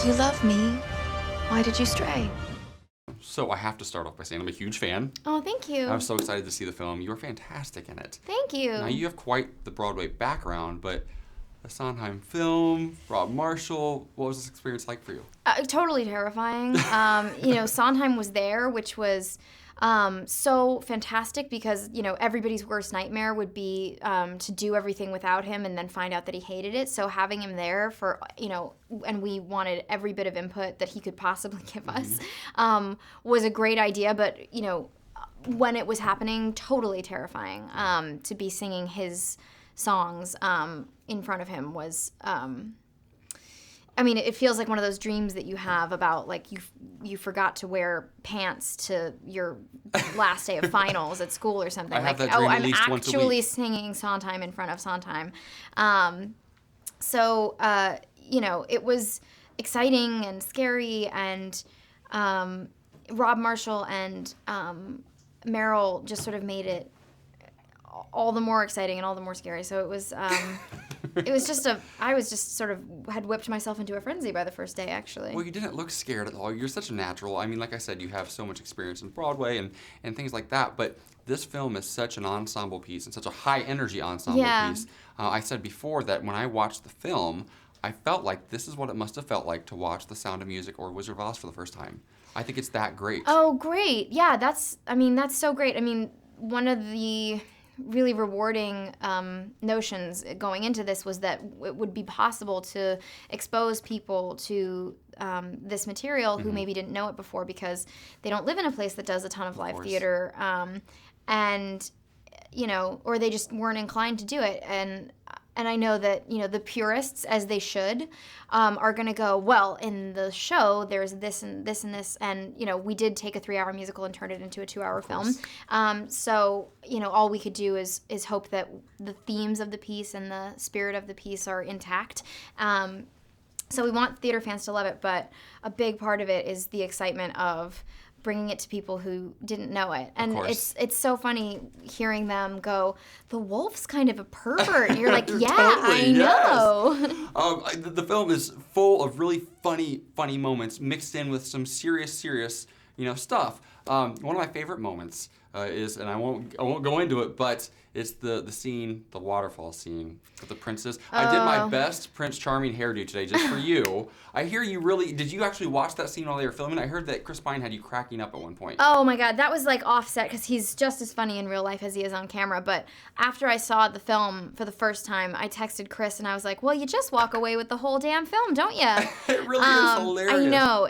If you love me, why did you stray? So I have to start off by saying I'm a huge fan. Oh, thank you. I was so excited to see the film. You were fantastic in it. Thank you. Now you have quite the Broadway background, but a Sondheim film, Rob Marshall, what was this experience like for you? Totally terrifying. Sondheim was there, which was so fantastic because, everybody's worst nightmare would be to do everything without him and then find out that he hated it. So having him there for, and we wanted every bit of input that he could possibly give us, was a great idea. But, when it was happening, totally terrifying. To be singing his songs in front of him was... it feels like one of those dreams that you have about, like, you forgot to wear pants to your last day of finals at school or something. I have like, that dream oh, at I'm least once a actually week. singing Sondheim in front of Sondheim. It was exciting and scary, and Rob Marshall and Meryl just sort of made it all the more exciting and all the more scary. So it was... I was just sort of had whipped myself into a frenzy by the first day, actually. Well, you didn't look scared at all. You're such a natural. I mean, like I said, you have so much experience in Broadway and things like that, but this film is such an ensemble piece and such a high-energy ensemble piece. I said before that when I watched the film, I felt like this is what it must have felt like to watch The Sound of Music or Wizard of Oz for the first time. I think it's that great. Oh, great. Yeah, that's so great. One of the really rewarding notions going into this was that it would be possible to expose people to this material who maybe didn't know it before because they don't live in a place that does a ton of live theater, or they just weren't inclined to do it. And I know that, the purists, as they should, are going to go, well, in the show, there's this and this and this. And, we did take a 3-hour musical and turn it into a 2-hour film. So, all we could do is hope that the themes of the piece and the spirit of the piece are intact. So we want theater fans to love it, but a big part of it is the excitement of bringing it to people who didn't know it. And it's so funny hearing them go, the wolf's kind of a pervert. And you're like, yeah, totally, I know. Yes. The film is full of really funny moments mixed in with some serious, stuff. One of my favorite moments is, and I won't go into it, but it's the scene, the waterfall scene with the princess. I did my best Prince Charming hairdo today just for you. I hear you really, did you actually watch that scene while they were filming? I heard that Chris Pine had you cracking up at one point. Oh my God, that was like offset because he's just as funny in real life as he is on camera. But after I saw the film for the first time, I texted Chris and I was like, well, you just walk away with the whole damn film, don't you? It really is hilarious. I know.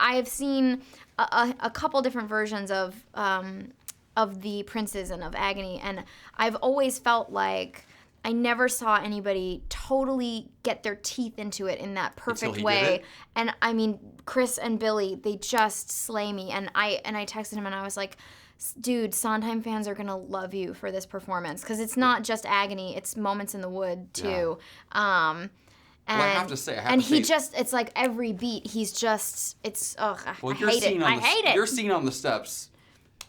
I have seen a couple different versions of the Princes and of Agony, and I've always felt like I never saw anybody totally get their teeth into it in that perfect way. And Chris and Billy, they just slay me. And I texted him and I was like, dude, Sondheim fans are gonna love you for this performance because it's not just Agony; it's Moments in the Wood too. Yeah. I have to say, it's like every beat, I hate it. Your scene on the steps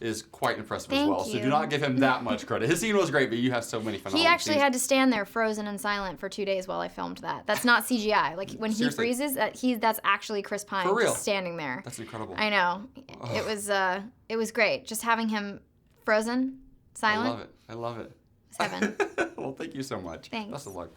is quite impressive as well. Thank you. So do not give him that much credit. His scene was great, but you have so many phenomenal He actually scenes. had to stand there frozen and silent for 2 days while I filmed that. That's not CGI. Like when he freezes, that's actually Chris Pine For real? just standing there. That's incredible. I know. It was great. Just having him frozen, silent. I love it. 7. Well, thank you so much. Thanks. Best of luck.